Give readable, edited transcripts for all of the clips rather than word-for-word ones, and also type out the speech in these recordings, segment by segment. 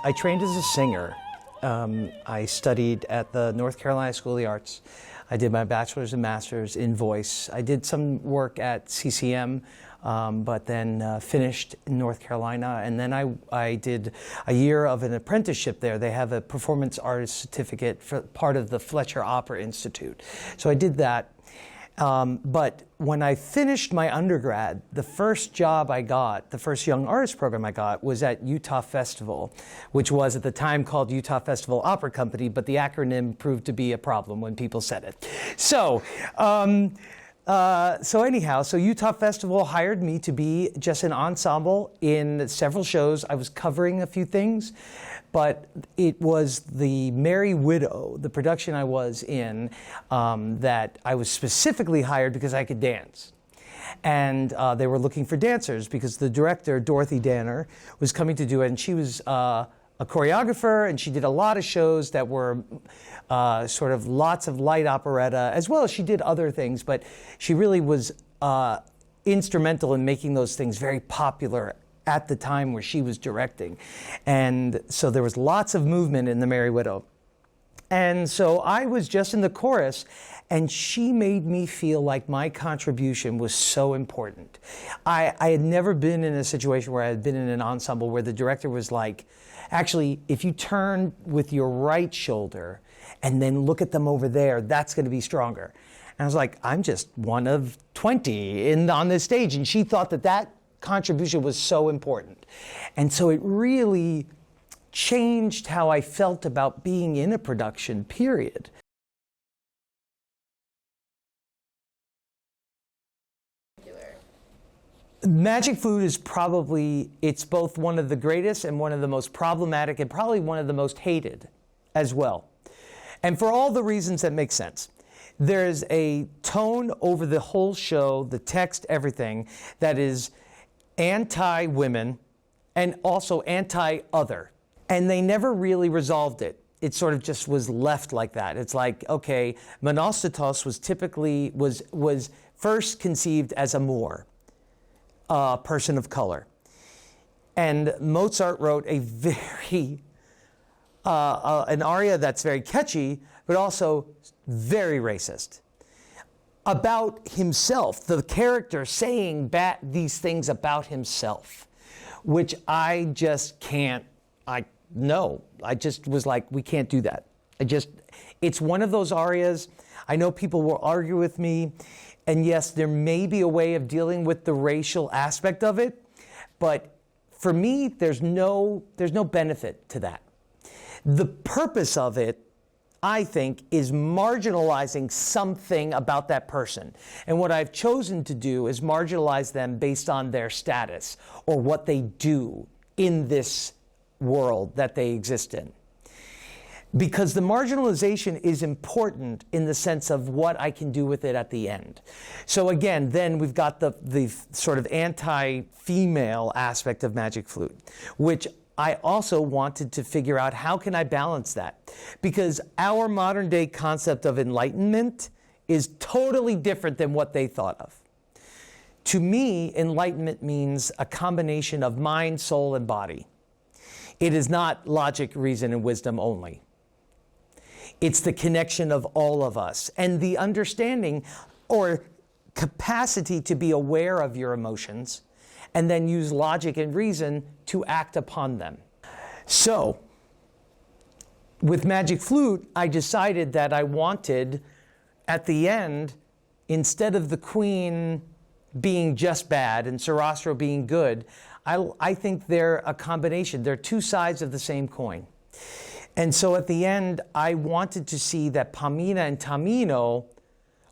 I trained as a singer. I studied at the North Carolina School of the Arts. I did my bachelor's and master's in voice. I did some work at CCM, but then finished in North Carolina. And then I did a year of an apprenticeship there. They have a performance artist certificate for part of the Fletcher Opera Institute. So I did that. But when I finished my undergrad, the first job I got, the first young artist program I got, was at Utah Festival, which was at the time called Utah Festival Opera Company, but the acronym proved to be a problem when people said it. So, so Utah Festival hired me to be just an ensemble in several shows. I was covering a few things, but it was the Merry Widow, the production I was in, that I was specifically hired because I could dance. And they were looking for dancers because the director, Dorothy Danner, was coming to do it, and she was a choreographer, and she did a lot of shows that were sort of lots of light operetta, as well as she did other things, but she really was instrumental in making those things very popular at the time where she was directing. And so there was lots of movement in the Merry Widow. And so I was just in the chorus, and she made me feel like my contribution was so important. I had never been in a situation where I had been in an ensemble where the director was like, actually, if you turn with your right shoulder and then look at them over there, that's going to be stronger. And I was like, I'm just one of 20 on this stage. And she thought that contribution was so important. And so it really changed how I felt about being in a production, period. Magic Flute is probably, it's both one of the greatest and one of the most problematic and probably one of the most hated as well. And for all the reasons that make sense. There's a tone over the whole show, the text, everything, that is anti-women and also anti-other. And they never really resolved it. It sort of just was left like that. It's like, okay, Monostatos was first conceived as a Moor, a person of color. And Mozart wrote a very, an aria that's very catchy, but also very racist. About himself, the character saying these things about himself, which I just can't, I just was like, we can't do that. It's one of those arias. I know people will argue with me, and yes, there may be a way of dealing with the racial aspect of it, but for me, there's no benefit to that. The purpose of it, I think, is marginalizing something about that person. And what I've chosen to do is marginalize them based on their status or what they do in this world that they exist in. Because the marginalization is important in the sense of what I can do with it at the end. So again, then we've got the sort of anti-female aspect of Magic Flute, which I also wanted to figure out how can I balance that? Because our modern day concept of enlightenment is totally different than what they thought of. To me, enlightenment means a combination of mind, soul, and body. It is not logic, reason, and wisdom only. It's the connection of all of us and the understanding or capacity to be aware of your emotions and then use logic and reason to act upon them. So, with Magic Flute, I decided that I wanted, at the end, instead of the queen being just bad and Sarastro being good, I think they're a combination. They're two sides of the same coin. And so at the end, I wanted to see that Pamina and Tamino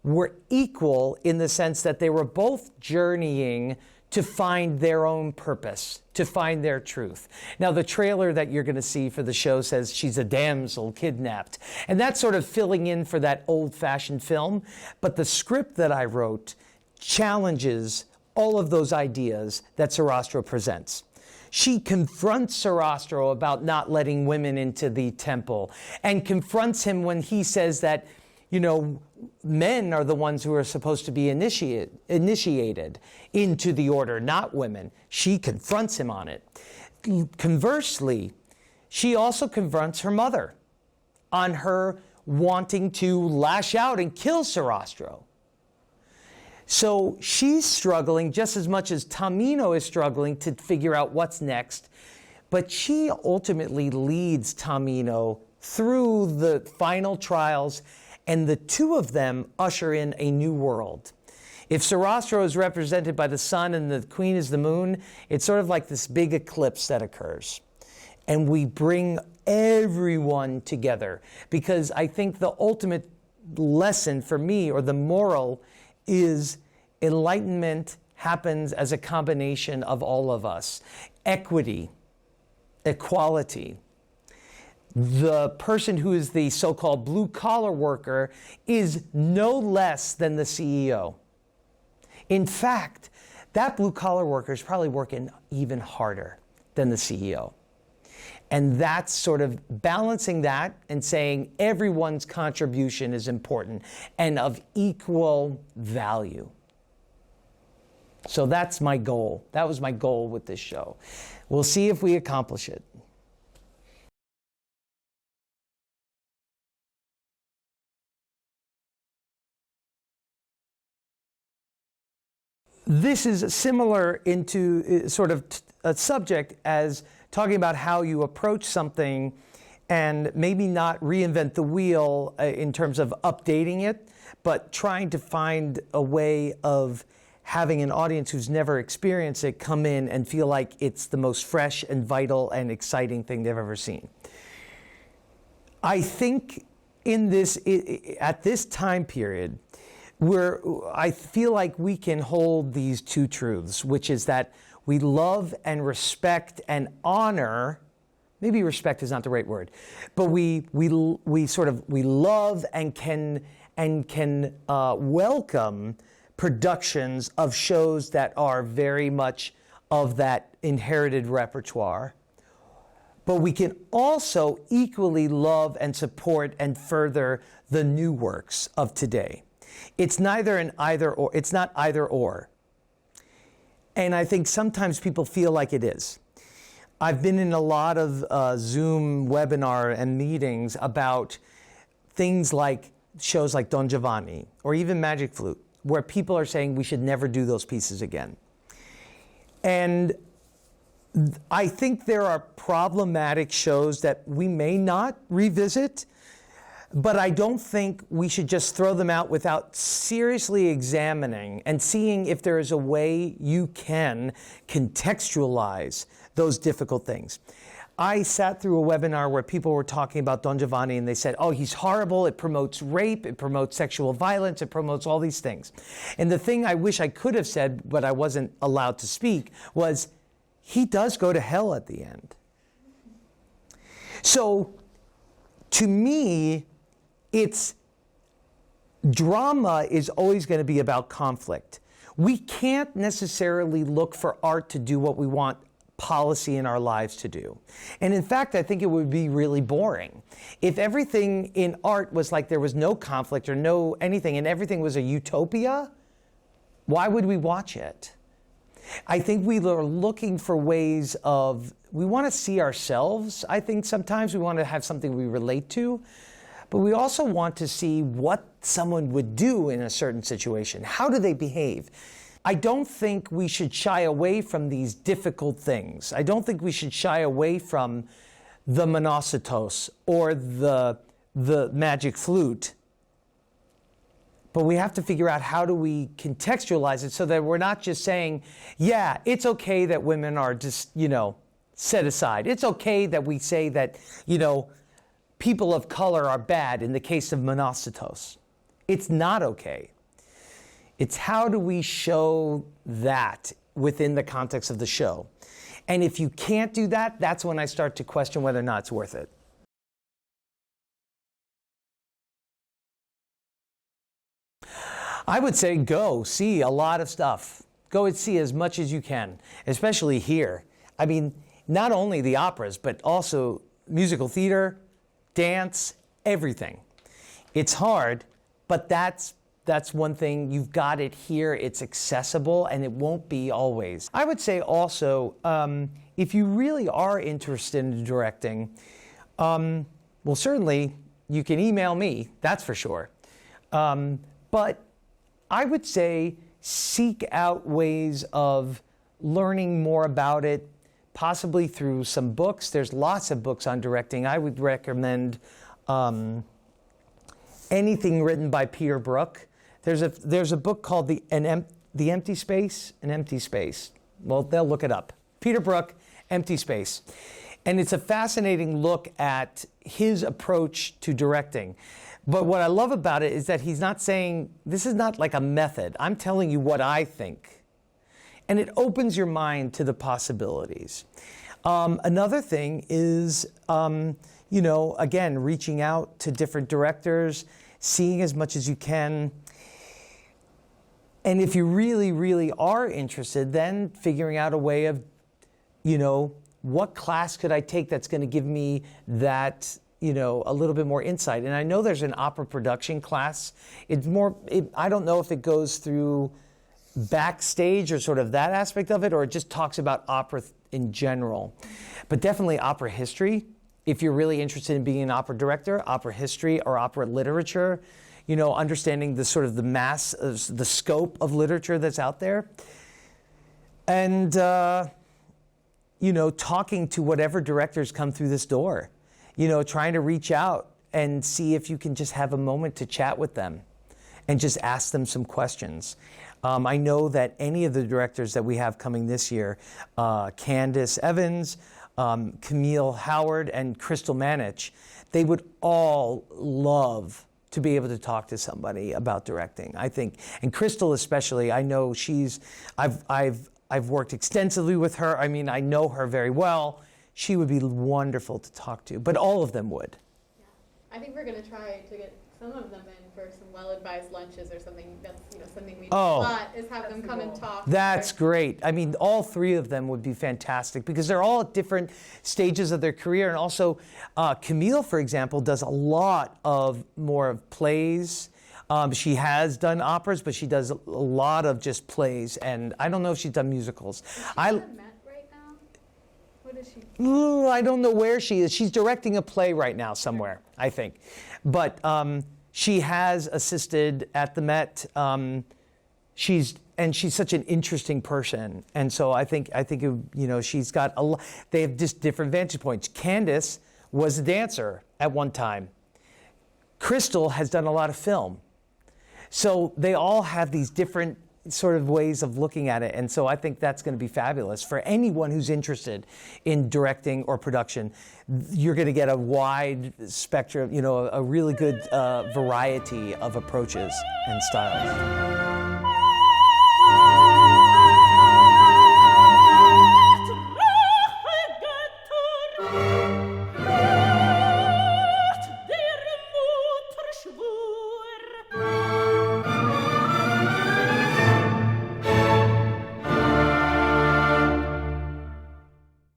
were equal in the sense that they were both journeying to find their own purpose, to find their truth. Now, the trailer that you're going to see for the show says she's a damsel kidnapped. And that's sort of filling in for that old-fashioned film. But the script that I wrote challenges all of those ideas that Sarastro presents. She confronts Sarastro about not letting women into the temple and confronts him when he says that, you know, men are the ones who are supposed to be initiated into the order, not women. She confronts him on it. Conversely, she also confronts her mother on her wanting to lash out and kill Sarastro. So she's struggling just as much as Tamino is struggling to figure out what's next. But she ultimately leads Tamino through the final trials, and the two of them usher in a new world. If Sarastro is represented by the sun and the queen is the moon, it's sort of like this big eclipse that occurs. And we bring everyone together, because I think the ultimate lesson for me, or the moral, is enlightenment happens as a combination of all of us. Equity, equality. The person who is the so-called blue-collar worker is no less than the CEO. In fact, that blue-collar worker is probably working even harder than the CEO. And that's sort of balancing that and saying everyone's contribution is important and of equal value. So that's my goal. That was my goal with this show. We'll see if we accomplish it. This is similar into sort of a subject as talking about how you approach something and maybe not reinvent the wheel in terms of updating it, but trying to find a way of having an audience who's never experienced it come in and feel like it's the most fresh and vital and exciting thing they've ever seen. I think in this, at this time period, I feel like we can hold these two truths, which is that we love and respect and honor, maybe respect is not the right word, but we love and can welcome productions of shows that are very much of that inherited repertoire. But we can also equally love and support and further the new works of today. It's neither an either or. It's not either or. And I think sometimes people feel like it is. I've been in a lot of Zoom webinar and meetings about things like shows like Don Giovanni or even Magic Flute, where people are saying we should never do those pieces again. And I think there are problematic shows that we may not revisit, but I don't think we should just throw them out without seriously examining and seeing if there is a way you can contextualize those difficult things. I sat through a webinar where people were talking about Don Giovanni and they said, oh, he's horrible, it promotes rape, it promotes sexual violence, it promotes all these things. And the thing I wish I could have said, but I wasn't allowed to speak, was he does go to hell at the end. So to me, drama is always going to be about conflict. We can't necessarily look for art to do what we want policy in our lives to do. And in fact, I think it would be really boring. If everything in art was like there was no conflict or no anything and everything was a utopia, why would we watch it? I think we are looking for ways we want to see ourselves. I think sometimes we want to have something we relate to. But we also want to see what someone would do in a certain situation. How do they behave? I don't think we should shy away from these difficult things. I don't think we should shy away from the Monostatos or the Magic Flute. But we have to figure out how do we contextualize it so that we're not just saying, yeah, it's okay that women are just, set aside. It's okay that we say that, people of color are bad in the case of Monostatos. It's not okay. It's how do we show that within the context of the show. And if you can't do that, that's when I start to question whether or not it's worth it. I would say go see a lot of stuff. Go and see as much as you can, especially here. I mean, not only the operas, but also musical theater, dance, everything. It's hard, but that's one thing. You've got it here. It's accessible, and it won't be always. I would say also, if you really are interested in directing, well, certainly you can email me, that's for sure. But I would say seek out ways of learning more about it, possibly through some books. There's lots of books on directing. I would recommend anything written by Peter Brook. There's a book called The Empty Space, An Empty Space. Well, they'll look it up. Peter Brook, Empty Space. And it's a fascinating look at his approach to directing. But what I love about it is that he's not saying, this is not like a method. I'm telling you what I think. And it opens your mind to the possibilities. Another thing is, again, reaching out to different directors, seeing as much as you can. And if you really, really are interested, then figuring out a way of, what class could I take that's going to give me that, a little bit more insight. And I know there's an opera production class. I don't know if it goes through backstage or sort of that aspect of it, or it just talks about opera in general. But definitely opera history. If you're really interested in being an opera director, opera history or opera literature, understanding the sort of the mass, the scope of literature that's out there. And, talking to whatever directors come through this door, trying to reach out and see if you can just have a moment to chat with them and just ask them some questions. I know that any of the directors that we have coming this year, Candace Evans, Camille Howard, and Crystal Manich, they would all love to be able to talk to somebody about directing, I think. And Crystal especially, I know I've worked extensively with her. I mean, I know her very well. She would be wonderful to talk to, but all of them would. Yeah. I think we're going to try to get some of them in for some well-advised lunches or something. That's something we do a lot, is have them come and talk. That's great. I mean, all three of them would be fantastic because they're all at different stages of their career. And also, Camille, for example, does a lot of more of plays. She has done operas, but she does a lot of just plays. And I don't know if she's done musicals. Is she at the Met right now? What is she? I don't know where she is. She's directing a play right now somewhere, I think. But she has assisted at the Met. She's such an interesting person, and so I think she's got a lot. They have just different vantage points. Candace was a dancer at one time. Crystal has done a lot of film, so they all have these different sort of ways of looking at it, and so I think that's going to be fabulous for anyone who's interested in directing or production. You're going to get a wide spectrum, a really good variety of approaches and styles.